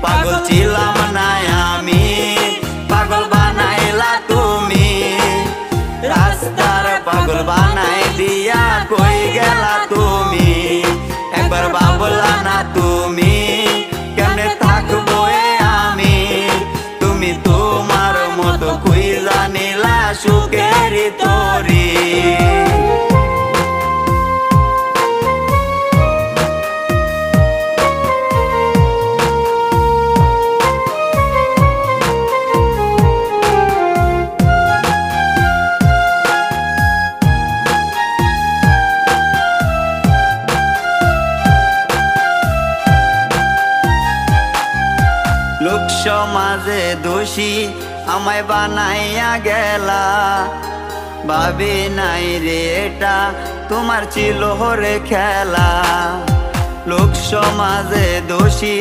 পাগল ছিলাম না আমি, পাগল বানাইলা তুমি। রাস্তার পাগল বানাই দিয়া কই গেলা তুমি। একবার ভাবলা না তুমি কেমনে থাকবো আমি। তুমি তোমার মতো খুঁজা নিলা সুখের তরি। লোক সমাজে দোষী আমায় বানাইয়া গেলা। ভাবি নাই রে এটা তোমার ছিল রে খেলা। লোক সমাজে দোষী